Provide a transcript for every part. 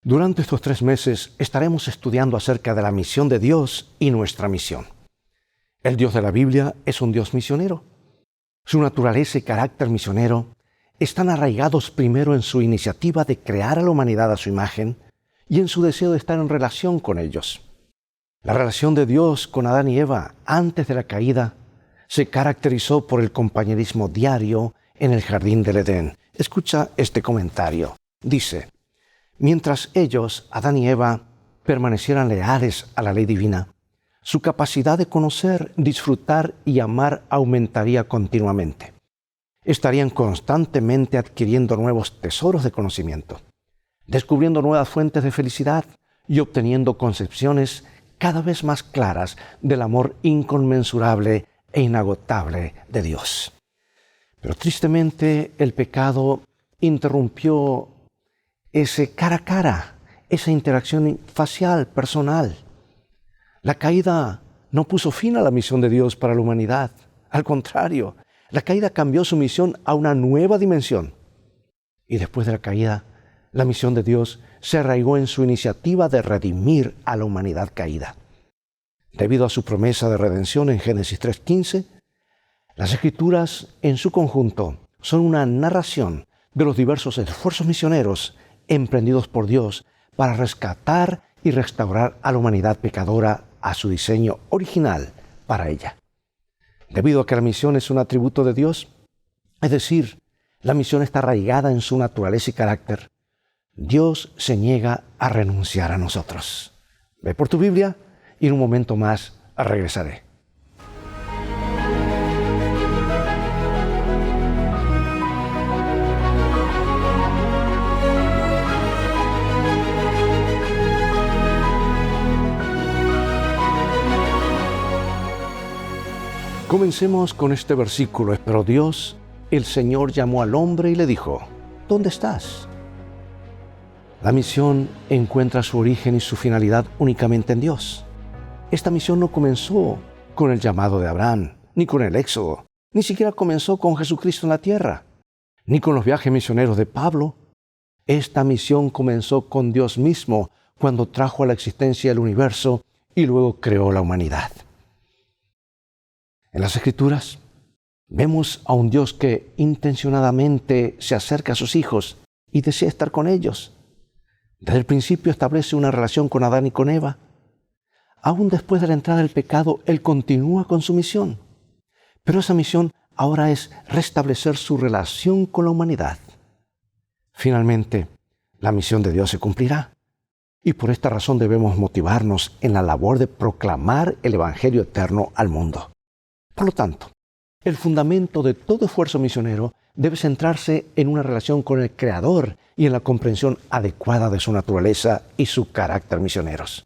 Durante estos 3 meses estaremos estudiando acerca de la misión de Dios y nuestra misión. El Dios de la Biblia es un Dios misionero. Su naturaleza y carácter misionero están arraigados primero en su iniciativa de crear a la humanidad a su imagen y en su deseo de estar en relación con ellos. La relación de Dios con Adán y Eva antes de la caída se caracterizó por el compañerismo diario en el jardín del Edén. Escucha este comentario. Dice: mientras ellos, Adán y Eva, permanecieran leales a la ley divina, su capacidad de conocer, disfrutar y amar aumentaría continuamente. Estarían constantemente adquiriendo nuevos tesoros de conocimiento, descubriendo nuevas fuentes de felicidad y obteniendo concepciones cada vez más claras del amor inconmensurable e inagotable de Dios. Pero tristemente el pecado interrumpió ese cara a cara, esa interacción facial, personal. La caída no puso fin a la misión de Dios para la humanidad. Al contrario, la caída cambió su misión a una nueva dimensión. Y después de la caída, la misión de Dios se arraigó en su iniciativa de redimir a la humanidad caída. Debido a su promesa de redención en Génesis 3:15, las Escrituras en su conjunto son una narración de los diversos esfuerzos misioneros emprendidos por Dios para rescatar y restaurar a la humanidad pecadora a su diseño original para ella. Debido a que la misión es un atributo de Dios, es decir, la misión está arraigada en su naturaleza y carácter, Dios se niega a renunciar a nosotros. Ve por tu Biblia y en un momento más regresaré. Comencemos con este versículo. Pero Dios, el Señor, llamó al hombre y le dijo: ¿dónde estás? La misión encuentra su origen y su finalidad únicamente en Dios. Esta misión no comenzó con el llamado de Abraham, ni con el Éxodo, ni siquiera comenzó con Jesucristo en la tierra, ni con los viajes misioneros de Pablo. Esta misión comenzó con Dios mismo cuando trajo a la existencia el universo y luego creó la humanidad. En las Escrituras vemos a un Dios que intencionadamente se acerca a sus hijos y desea estar con ellos. Desde el principio establece una relación con Adán y con Eva. Aún después de la entrada del pecado, Él continúa con su misión. Pero esa misión ahora es restablecer su relación con la humanidad. Finalmente, la misión de Dios se cumplirá. Y por esta razón debemos motivarnos en la labor de proclamar el Evangelio eterno al mundo. Por lo tanto, el fundamento de todo esfuerzo misionero debe centrarse en una relación con el Creador y en la comprensión adecuada de su naturaleza y su carácter misioneros.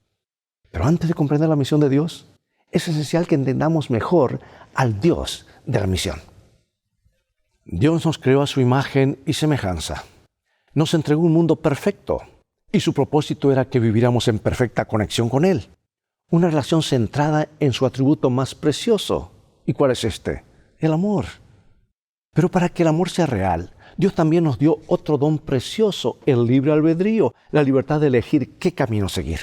Pero antes de comprender la misión de Dios, es esencial que entendamos mejor al Dios de la misión. Dios nos creó a su imagen y semejanza. Nos entregó un mundo perfecto y su propósito era que viviéramos en perfecta conexión con Él. Una relación centrada en su atributo más precioso. ¿Y cuál es este? El amor. Pero para que el amor sea real, Dios también nos dio otro don precioso, el libre albedrío, la libertad de elegir qué camino seguir.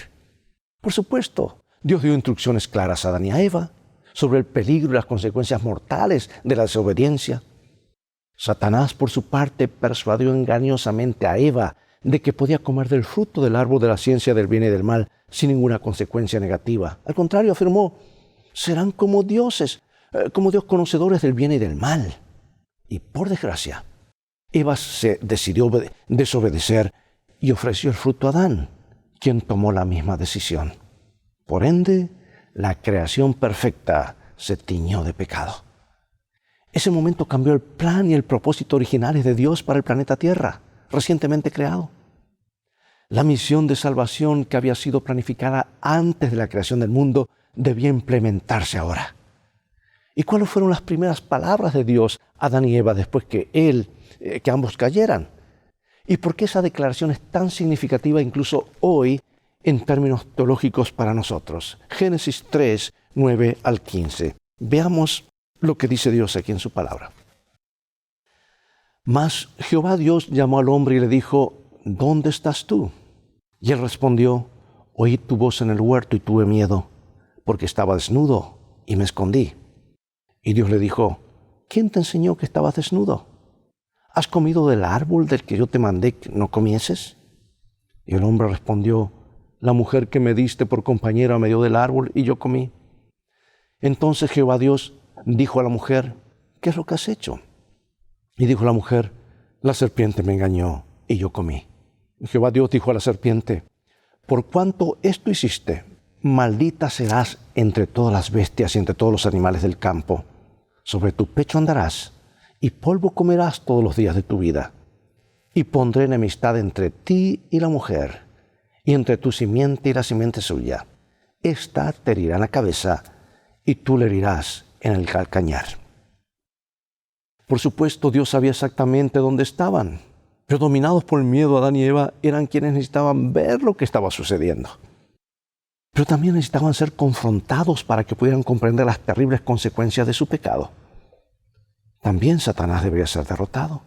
Por supuesto, Dios dio instrucciones claras a Adán y a Eva sobre el peligro y las consecuencias mortales de la desobediencia. Satanás, por su parte, persuadió engañosamente a Eva de que podía comer del fruto del árbol de la ciencia del bien y del mal sin ninguna consecuencia negativa. Al contrario, afirmó: serán como dioses, como Dios conocedores del bien y del mal. Y por desgracia, Eva se decidió desobedecer y ofreció el fruto a Adán, quien tomó la misma decisión. Por ende, la creación perfecta se tiñó de pecado. Ese momento cambió el plan y el propósito originales de Dios para el planeta Tierra, recientemente creado. La misión de salvación que había sido planificada antes de la creación del mundo debía implementarse ahora. ¿Y cuáles fueron las primeras palabras de Dios a Adán y Eva después que ambos cayeran? ¿Y por qué esa declaración es tan significativa incluso hoy en términos teológicos para nosotros? Génesis 3, 9 al 15. Veamos lo que dice Dios aquí en su palabra. Mas Jehová Dios llamó al hombre y le dijo: ¿dónde estás tú? Y él respondió: oí tu voz en el huerto y tuve miedo, porque estaba desnudo y me escondí. Y Dios le dijo: ¿quién te enseñó que estabas desnudo? ¿Has comido del árbol del que yo te mandé que no comieses? Y el hombre respondió: la mujer que me diste por compañera me dio del árbol y yo comí. Entonces Jehová Dios dijo a la mujer: ¿qué es lo que has hecho? Y dijo la mujer: la serpiente me engañó y yo comí. Y Jehová Dios dijo a la serpiente: por cuanto esto hiciste, maldita serás entre todas las bestias y entre todos los animales del campo. Sobre tu pecho andarás, y polvo comerás todos los días de tu vida. Y pondré enemistad entre ti y la mujer, y entre tu simiente y la simiente suya. Esta te herirá en la cabeza, y tú le herirás en el calcañar. Por supuesto, Dios sabía exactamente dónde estaban, pero dominados por el miedo, Adán y Eva eran quienes necesitaban ver lo que estaba sucediendo. Pero también necesitaban ser confrontados para que pudieran comprender las terribles consecuencias de su pecado. También Satanás debía ser derrotado.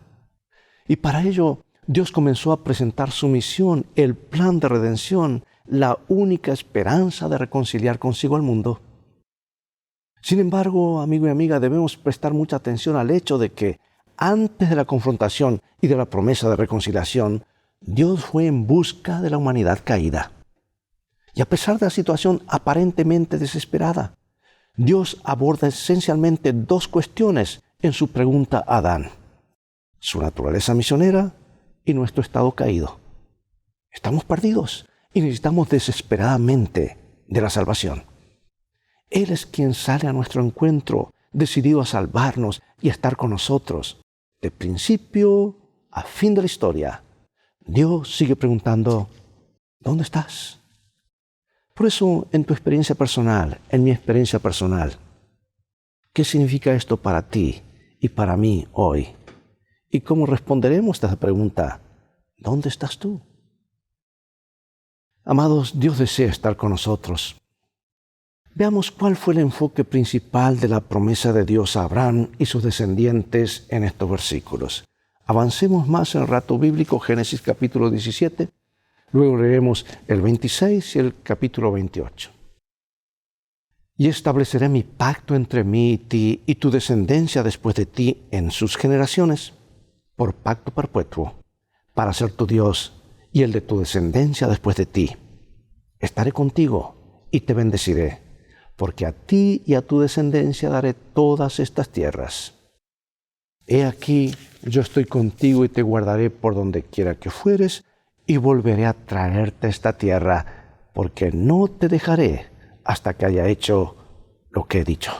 Y para ello, Dios comenzó a presentar su misión, el plan de redención, la única esperanza de reconciliar consigo al mundo. Sin embargo, amigo y amiga, debemos prestar mucha atención al hecho de que antes de la confrontación y de la promesa de reconciliación, Dios fue en busca de la humanidad caída. Y a pesar de la situación aparentemente desesperada, Dios aborda esencialmente dos cuestiones en su pregunta a Adán: su naturaleza misionera y nuestro estado caído. Estamos perdidos y necesitamos desesperadamente de la salvación. Él es quien sale a nuestro encuentro, decidido a salvarnos y a estar con nosotros. De principio a fin de la historia, Dios sigue preguntando: ¿dónde estás? Por eso, en tu experiencia personal, en mi experiencia personal, ¿qué significa esto para ti y para mí hoy? ¿Y cómo responderemos a esta pregunta? ¿Dónde estás tú? Amados, Dios desea estar con nosotros. Veamos cuál fue el enfoque principal de la promesa de Dios a Abraham y sus descendientes en estos versículos. Avancemos más en el relato bíblico, Génesis capítulo 17. Luego leeremos el 26 y el capítulo 28. Y estableceré mi pacto entre mí y ti y tu descendencia después de ti en sus generaciones, por pacto perpetuo, para ser tu Dios y el de tu descendencia después de ti. Estaré contigo y te bendeciré, porque a ti y a tu descendencia daré todas estas tierras. He aquí, yo estoy contigo y te guardaré por donde quiera que fueres, y volveré a traerte a esta tierra, porque no te dejaré hasta que haya hecho lo que he dicho.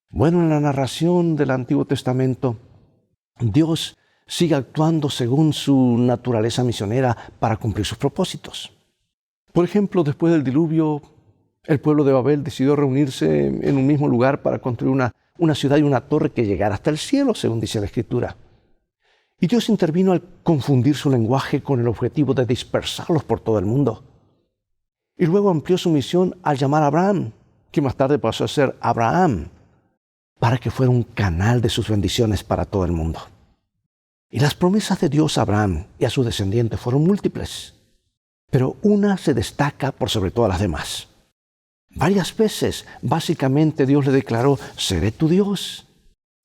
Bueno, en la narración del Antiguo Testamento, Dios sigue actuando según su naturaleza misionera para cumplir sus propósitos. Por ejemplo, después del diluvio, el pueblo de Babel decidió reunirse en un mismo lugar para construir una ciudad y una torre que llegara hasta el cielo, según dice la Escritura. Y Dios intervino al confundir su lenguaje con el objetivo de dispersarlos por todo el mundo. Y luego amplió su misión al llamar a Abraham, que más tarde pasó a ser Abraham, para que fuera un canal de sus bendiciones para todo el mundo. Y las promesas de Dios a Abraham y a sus descendientes fueron múltiples, pero una se destaca por sobre todas las demás. Varias veces, básicamente, Dios le declaró: seré tu Dios,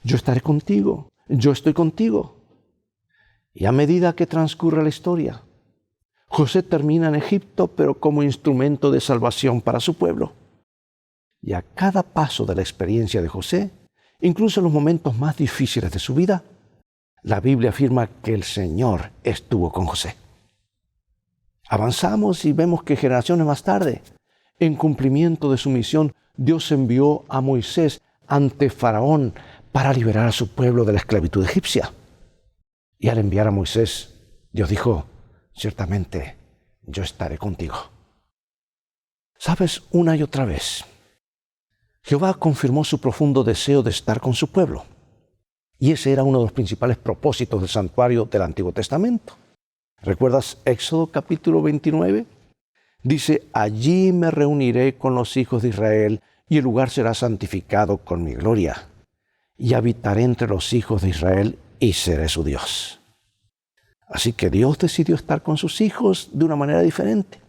yo estaré contigo, yo estoy contigo. Y a medida que transcurre la historia, José termina en Egipto, pero como instrumento de salvación para su pueblo. Y a cada paso de la experiencia de José, incluso en los momentos más difíciles de su vida, la Biblia afirma que el Señor estuvo con José. Avanzamos y vemos que generaciones más tarde, en cumplimiento de su misión, Dios envió a Moisés ante Faraón para liberar a su pueblo de la esclavitud egipcia. Y al enviar a Moisés, Dios dijo: ciertamente, yo estaré contigo. ¿Sabes? Una y otra vez, Jehová confirmó su profundo deseo de estar con su pueblo. Y ese era uno de los principales propósitos del santuario del Antiguo Testamento. ¿Recuerdas Éxodo capítulo 29? Dice: allí me reuniré con los hijos de Israel, y el lugar será santificado con mi gloria. Y habitaré entre los hijos de Israel, y seré su Dios. Así que Dios decidió estar con sus hijos de una manera diferente.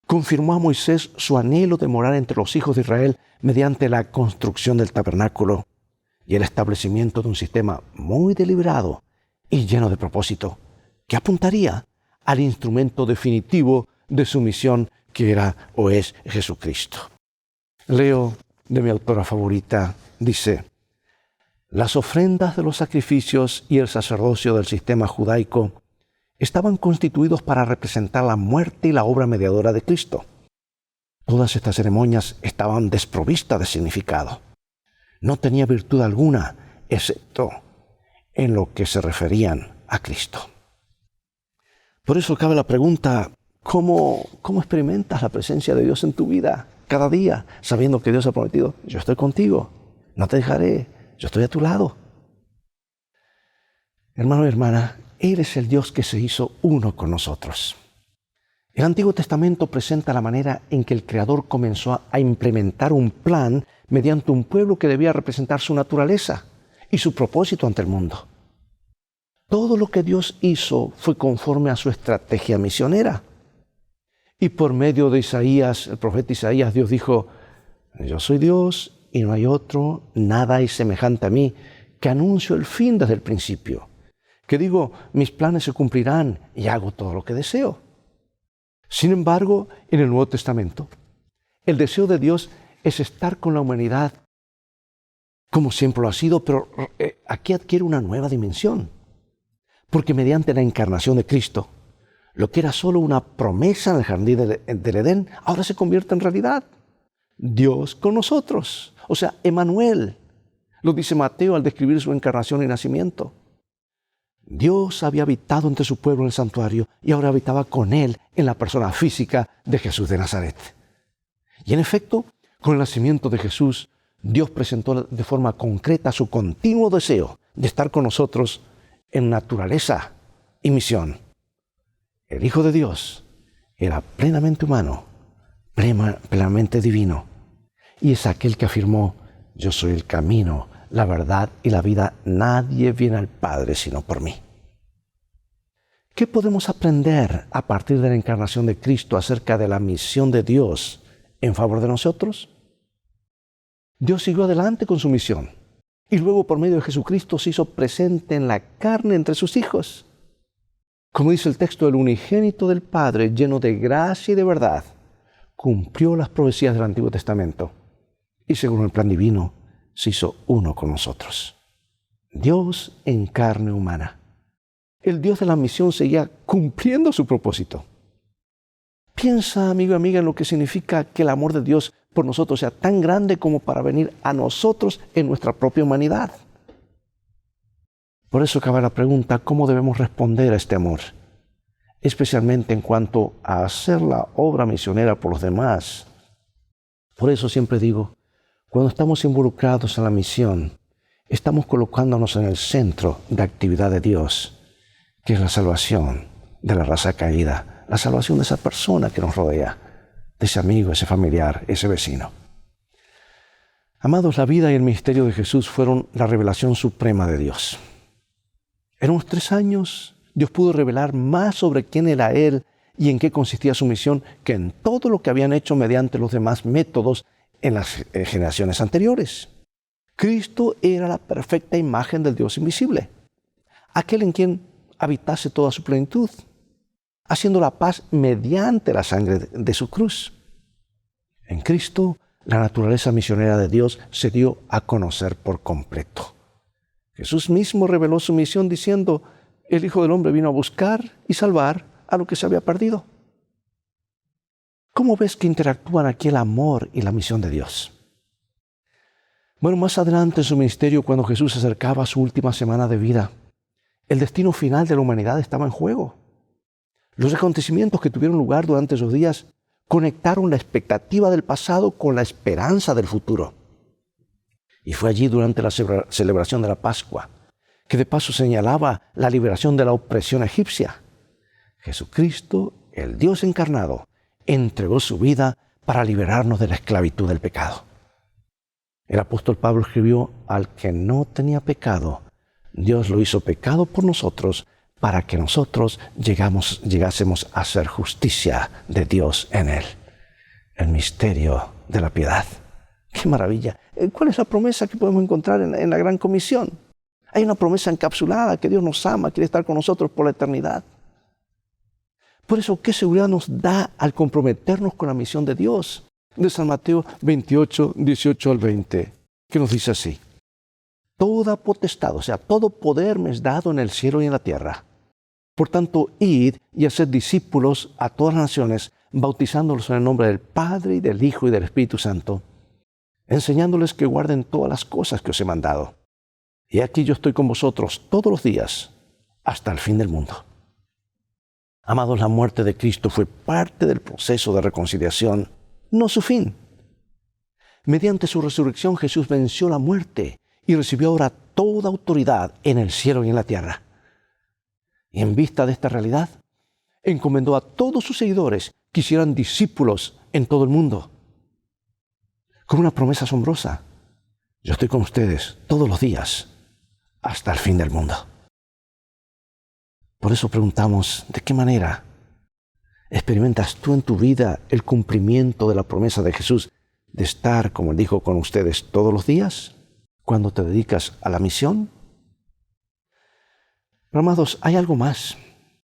Confirmó a Moisés su anhelo de morar entre los hijos de Israel mediante la construcción del tabernáculo y el establecimiento de un sistema muy deliberado y lleno de propósito, que apuntaría al instrumento definitivo de su misión, que era o es Jesucristo. Leo de mi autora favorita, dice: las ofrendas de los sacrificios y el sacerdocio del sistema judaico estaban constituidos para representar la muerte y la obra mediadora de Cristo. Todas estas ceremonias estaban desprovistas de significado. No tenía virtud alguna, excepto en lo que se referían a Cristo. Por eso cabe la pregunta: ¿cómo experimentas la presencia de Dios en tu vida cada día, sabiendo que Dios ha prometido: yo estoy contigo, no te dejaré, yo estoy a tu lado? Hermano y hermana, Él es el Dios que se hizo uno con nosotros. El Antiguo Testamento presenta la manera en que el Creador comenzó a implementar un plan mediante un pueblo que debía representar su naturaleza y su propósito ante el mundo. Todo lo que Dios hizo fue conforme a su estrategia misionera. Y por medio de Isaías, el profeta Isaías, Dios dijo: yo soy Dios y no hay otro, nada hay semejante a mí, que anuncio el fin desde el principio, que digo, mis planes se cumplirán y hago todo lo que deseo. Sin embargo, en el Nuevo Testamento, el deseo de Dios es estar con la humanidad como siempre lo ha sido, pero aquí adquiere una nueva dimensión, porque mediante la encarnación de Cristo, lo que era solo una promesa en el jardín del Edén, ahora se convierte en realidad. Dios con nosotros, o sea, Emmanuel, lo dice Mateo al describir su encarnación y nacimiento. Dios había habitado entre su pueblo en el santuario y ahora habitaba con él en la persona física de Jesús de Nazaret. Y en efecto, con el nacimiento de Jesús, Dios presentó de forma concreta su continuo deseo de estar con nosotros en naturaleza y misión. El Hijo de Dios era plenamente humano, plenamente divino, y es aquel que afirmó: yo soy el camino, la verdad y la vida, nadie viene al Padre sino por mí. ¿Qué podemos aprender a partir de la encarnación de Cristo acerca de la misión de Dios en favor de nosotros? Dios siguió adelante con su misión y luego por medio de Jesucristo se hizo presente en la carne entre sus hijos. Como dice el texto, el unigénito del Padre, lleno de gracia y de verdad, cumplió las profecías del Antiguo Testamento y según el plan divino se hizo uno con nosotros. Dios en carne humana. El Dios de la misión seguía cumpliendo su propósito. Piensa, amigo y amiga, en lo que significa que el amor de Dios por nosotros sea tan grande como para venir a nosotros en nuestra propia humanidad. Por eso cabe la pregunta: ¿cómo debemos responder a este amor? Especialmente en cuanto a hacer la obra misionera por los demás. Por eso siempre digo, cuando estamos involucrados en la misión, estamos colocándonos en el centro de actividad de Dios, que es la salvación de la raza caída, la salvación de esa persona que nos rodea, de ese amigo, ese familiar, ese vecino. Amados, la vida y el ministerio de Jesús fueron la revelación suprema de Dios. En unos 3 años, Dios pudo revelar más sobre quién era Él y en qué consistía su misión que en todo lo que habían hecho mediante los demás métodos en las generaciones anteriores. Cristo era la perfecta imagen del Dios invisible, aquel en quien habitase toda su plenitud, haciendo la paz mediante la sangre de su cruz. En Cristo, la naturaleza misionera de Dios se dio a conocer por completo. Jesús mismo reveló su misión diciendo: el Hijo del Hombre vino a buscar y salvar a lo que se había perdido. ¿Cómo ves que interactúan aquí el amor y la misión de Dios? Bueno, más adelante en su ministerio, cuando Jesús se acercaba a su última semana de vida, el destino final de la humanidad estaba en juego. Los acontecimientos que tuvieron lugar durante esos días conectaron la expectativa del pasado con la esperanza del futuro. Y fue allí durante la celebración de la Pascua, que de paso señalaba la liberación de la opresión egipcia. Jesucristo, el Dios encarnado, entregó su vida para liberarnos de la esclavitud del pecado. El apóstol Pablo escribió: al que no tenía pecado, Dios lo hizo pecado por nosotros, para que nosotros llegásemos a ser justicia de Dios en Él. El misterio de la piedad. ¡Qué maravilla! ¿Cuál es la promesa que podemos encontrar en la Gran Comisión? Hay una promesa encapsulada, que Dios nos ama, quiere estar con nosotros por la eternidad. Por eso, ¿qué seguridad nos da al comprometernos con la misión de Dios? De San Mateo 28, 18 al 20, que nos dice así: toda potestad, o sea, todo poder me es dado en el cielo y en la tierra. Por tanto, id y haced discípulos a todas las naciones, bautizándolos en el nombre del Padre, y del Hijo, y del Espíritu Santo, enseñándoles que guarden todas las cosas que os he mandado. Y aquí yo estoy con vosotros todos los días, hasta el fin del mundo. Amados, la muerte de Cristo fue parte del proceso de reconciliación, no su fin. Mediante su resurrección, Jesús venció la muerte y recibió ahora toda autoridad en el cielo y en la tierra. Y en vista de esta realidad, encomendó a todos sus seguidores que hicieran discípulos en todo el mundo. Con una promesa asombrosa: yo estoy con ustedes todos los días, hasta el fin del mundo. Por eso preguntamos, ¿de qué manera experimentas tú en tu vida el cumplimiento de la promesa de Jesús de estar, como Él dijo, con ustedes todos los días, cuando te dedicas a la misión? Pero, amados, hay algo más.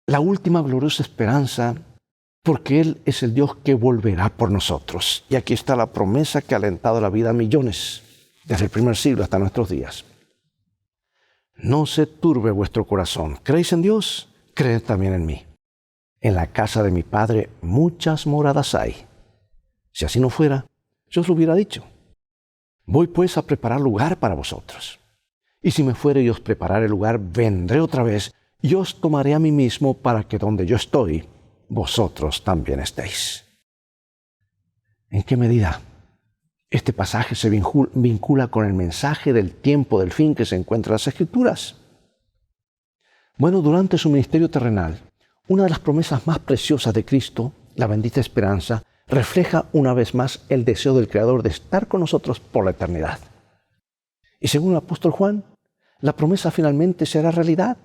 La última gloriosa esperanza, porque Él es el Dios que volverá por nosotros. Y aquí está la promesa que ha alentado la vida a millones, desde el primer siglo hasta nuestros días. No se turbe vuestro corazón. ¿Creéis en Dios? Creed también en mí. En la casa de mi Padre muchas moradas hay. Si así no fuera, yo os lo hubiera dicho. Voy pues a preparar lugar para vosotros. Y si me fuere y os preparare lugar, vendré otra vez y os tomaré a mí mismo, para que donde yo estoy, vosotros también estéis. ¿En qué medida este pasaje se vincula con el mensaje del tiempo del fin que se encuentra en las Escrituras? Bueno, durante su ministerio terrenal, una de las promesas más preciosas de Cristo, la bendita esperanza, refleja una vez más el deseo del Creador de estar con nosotros por la eternidad. Y según el apóstol Juan, la promesa finalmente será realidad,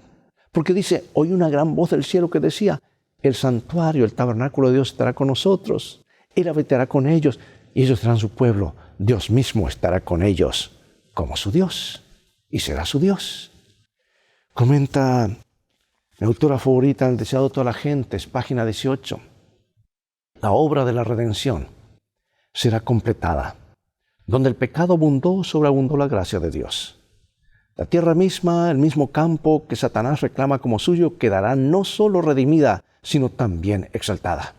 porque dice: oí una gran voz del cielo que decía: el santuario, el tabernáculo de Dios estará con nosotros, Él habitará con ellos, y ellos serán su pueblo. Dios mismo estará con ellos como su Dios, y será su Dios. Comenta mi autora favorita, El deseado de toda la gente, es página 18. La obra de la redención será completada. Donde el pecado abundó, sobreabundó la gracia de Dios. La tierra misma, el mismo campo que Satanás reclama como suyo, quedará no solo redimida, sino también exaltada.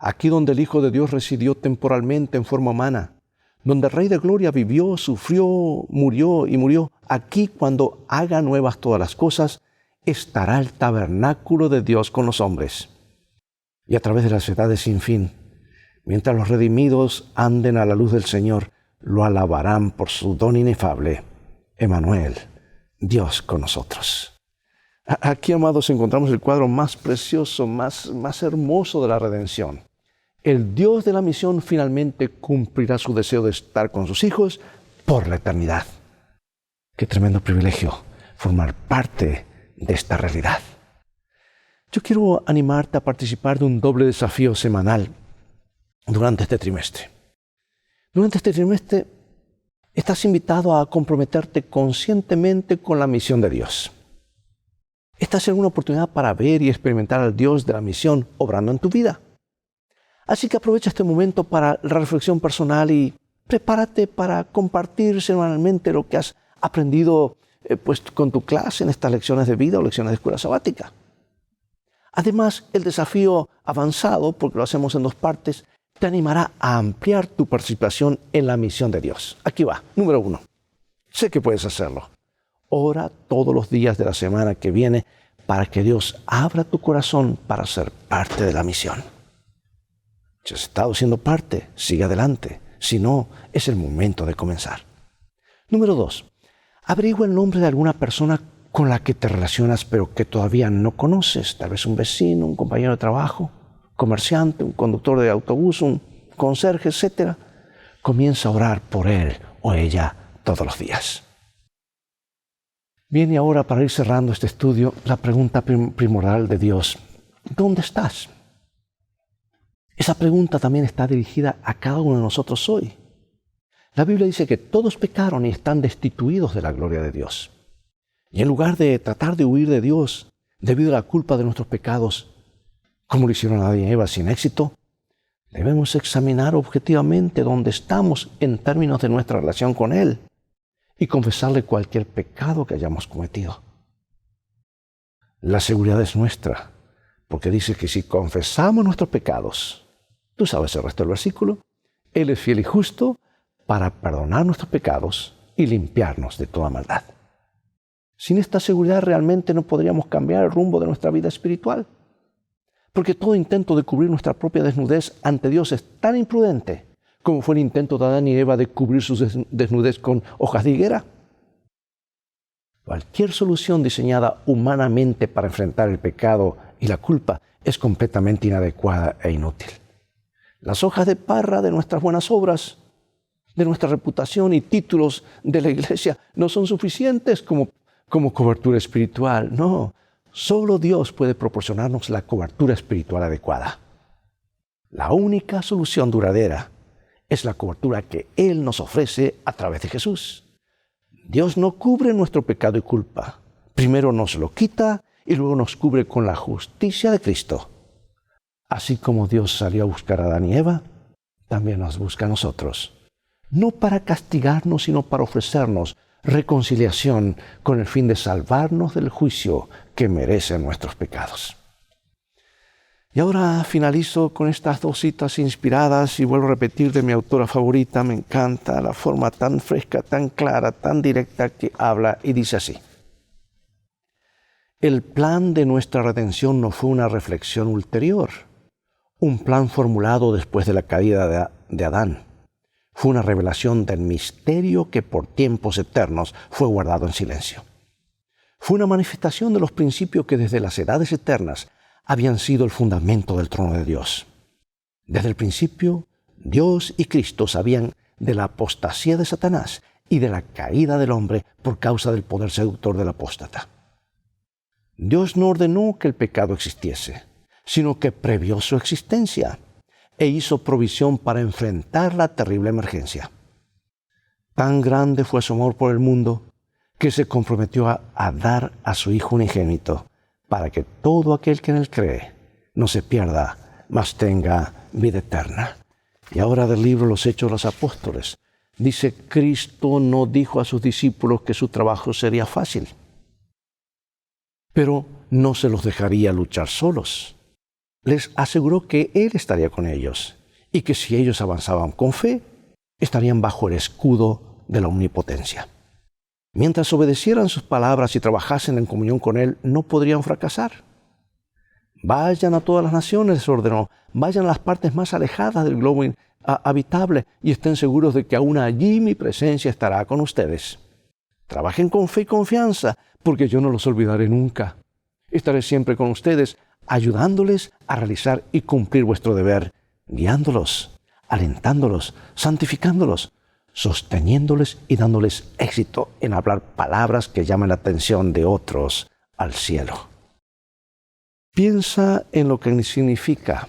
Aquí donde el Hijo de Dios residió temporalmente en forma humana, donde el Rey de Gloria vivió, sufrió, murió y murió, aquí, cuando haga nuevas todas las cosas, estará el tabernáculo de Dios con los hombres. Y a través de las edades sin fin, mientras los redimidos anden a la luz del Señor, lo alabarán por su don inefable. Emmanuel, Dios con nosotros. Aquí, amados, encontramos el cuadro más precioso, más hermoso de la redención. El Dios de la misión finalmente cumplirá su deseo de estar con sus hijos por la eternidad. Qué tremendo privilegio formar parte de esta realidad. Yo quiero animarte a participar de un doble desafío semanal durante este trimestre. Durante este trimestre estás invitado a comprometerte conscientemente con la misión de Dios. Esta es una oportunidad para ver y experimentar al Dios de la misión obrando en tu vida. Así que aprovecha este momento para la reflexión personal y prepárate para compartir semanalmente lo que has aprendido con tu clase en estas lecciones de vida o lecciones de escuela sabática. Además, el desafío avanzado, porque lo hacemos en 2 partes, te animará a ampliar tu participación en la misión de Dios. Aquí va, número 1. Sé que puedes hacerlo. Ora todos los días de la semana que viene para que Dios abra tu corazón para ser parte de la misión. Si has estado siendo parte, sigue adelante. Si no, es el momento de comenzar. Número 2. Averigua el nombre de alguna persona con la que te relacionas pero que todavía no conoces. Tal vez un vecino, un compañero de trabajo, comerciante, un conductor de autobús, un conserje, etc. Comienza a orar por él o ella todos los días. Viene ahora, para ir cerrando este estudio, la pregunta primordial de Dios. ¿Dónde estás? Esa pregunta también está dirigida a cada uno de nosotros hoy. La Biblia dice que todos pecaron y están destituidos de la gloria de Dios. Y en lugar de tratar de huir de Dios debido a la culpa de nuestros pecados, como lo hicieron Adán y Eva sin éxito, debemos examinar objetivamente dónde estamos en términos de nuestra relación con Él y confesarle cualquier pecado que hayamos cometido. La seguridad es nuestra, porque dice que si confesamos nuestros pecados, tú sabes el resto del versículo, Él es fiel y justo para perdonar nuestros pecados y limpiarnos de toda maldad. Sin esta seguridad realmente no podríamos cambiar el rumbo de nuestra vida espiritual, porque todo intento de cubrir nuestra propia desnudez ante Dios es tan imprudente como fue el intento de Adán y Eva de cubrir su desnudez con hojas de higuera. Cualquier solución diseñada humanamente para enfrentar el pecado y la culpa es completamente inadecuada e inútil. Las hojas de parra de nuestras buenas obras, de nuestra reputación y títulos de la iglesia no son suficientes como cobertura espiritual. No, solo Dios puede proporcionarnos la cobertura espiritual adecuada. La única solución duradera es la cobertura que Él nos ofrece a través de Jesús. Dios no cubre nuestro pecado y culpa. Primero nos lo quita y luego nos cubre con la justicia de Cristo. Así como Dios salió a buscar a Adán y Eva, también nos busca a nosotros. No para castigarnos, sino para ofrecernos reconciliación con el fin de salvarnos del juicio que merecen nuestros pecados. Y ahora finalizo con estas dos citas inspiradas y vuelvo a repetir de mi autora favorita. Me encanta la forma tan fresca, tan clara, tan directa que habla y dice así. El plan de nuestra redención no fue una reflexión ulterior, un plan formulado después de la caída de Adán. Fue una revelación del misterio que por tiempos eternos fue guardado en silencio. Fue una manifestación de los principios que desde las edades eternas habían sido el fundamento del trono de Dios. Desde el principio, Dios y Cristo sabían de la apostasía de Satanás y de la caída del hombre por causa del poder seductor del apóstata. Dios no ordenó que el pecado existiese, sino que previó su existencia e hizo provisión para enfrentar la terrible emergencia. Tan grande fue su amor por el mundo que se comprometió a dar a su Hijo unigénito para que todo aquel que en Él cree no se pierda, mas tenga vida eterna. Y ahora del libro Los Hechos de los Apóstoles, dice: Cristo no dijo a sus discípulos que su trabajo sería fácil, pero no se los dejaría luchar solos. Les aseguró que Él estaría con ellos y que si ellos avanzaban con fe, estarían bajo el escudo de la omnipotencia. Mientras obedecieran sus palabras y trabajasen en comunión con Él, no podrían fracasar. Vayan a todas las naciones, les ordenó. Vayan a las partes más alejadas del globo habitable y estén seguros de que aún allí mi presencia estará con ustedes. Trabajen con fe y confianza, porque yo no los olvidaré nunca. Estaré siempre con ustedes, ayudándoles a realizar y cumplir vuestro deber, guiándolos, alentándolos, santificándolos, sosteniéndoles y dándoles éxito en hablar palabras que llamen la atención de otros al cielo. Piensa en lo que significa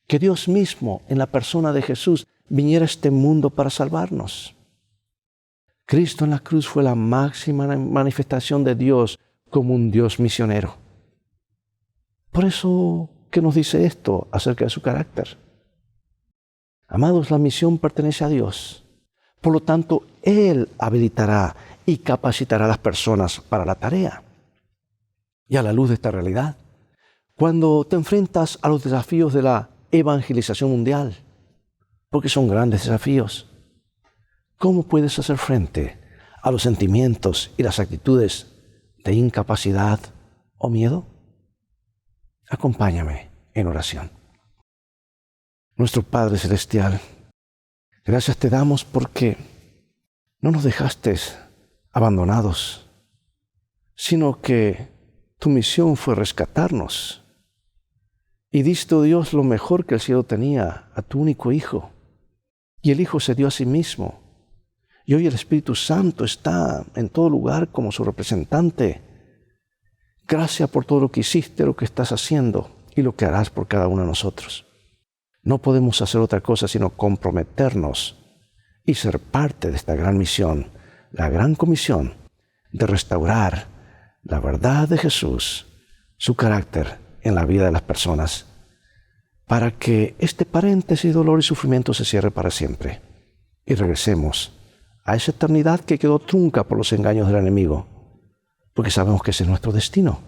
que Dios mismo, en la persona de Jesús, viniera a este mundo para salvarnos. Cristo en la cruz fue la máxima manifestación de Dios como un Dios misionero. Por eso, ¿qué nos dice esto acerca de su carácter? Amados, la misión pertenece a Dios. Por lo tanto, Él habilitará y capacitará a las personas para la tarea. Y a la luz de esta realidad, cuando te enfrentas a los desafíos de la evangelización mundial, porque son grandes desafíos, ¿cómo puedes hacer frente a los sentimientos y las actitudes de incapacidad o miedo? Acompáñame en oración. Nuestro Padre Celestial, gracias te damos porque no nos dejaste abandonados, sino que tu misión fue rescatarnos. Y diste, oh Dios, lo mejor que el cielo tenía, a tu único Hijo. Y el Hijo se dio a sí mismo. Y hoy el Espíritu Santo está en todo lugar como su representante. Gracias por todo lo que hiciste, lo que estás haciendo y lo que harás por cada uno de nosotros. No podemos hacer otra cosa sino comprometernos y ser parte de esta gran misión, la gran comisión de restaurar la verdad de Jesús, su carácter en la vida de las personas, para que este paréntesis, dolor y sufrimiento se cierre para siempre y regresemos a esa eternidad que quedó trunca por los engaños del enemigo, porque sabemos que ese es nuestro destino.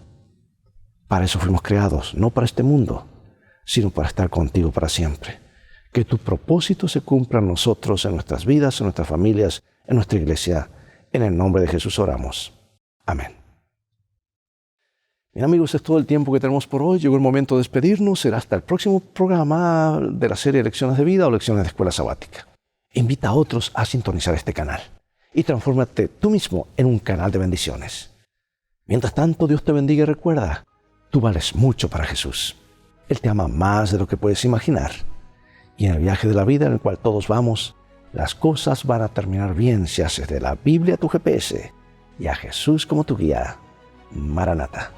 Para eso fuimos creados, no para este mundo, sino para estar contigo para siempre. Que tu propósito se cumpla en nosotros, en nuestras vidas, en nuestras familias, en nuestra iglesia. En el nombre de Jesús oramos. Amén. Bien, amigos, es todo el tiempo que tenemos por hoy. Llegó el momento de despedirnos. Será hasta el próximo programa de la serie Lecciones de Vida o Lecciones de Escuela Sabática. Invita a otros a sintonizar este canal y transfórmate tú mismo en un canal de bendiciones. Mientras tanto, Dios te bendiga y recuerda, tú vales mucho para Jesús. Él te ama más de lo que puedes imaginar. Y en el viaje de la vida en el cual todos vamos, las cosas van a terminar bien si haces de la Biblia tu GPS y a Jesús como tu guía. Maranata.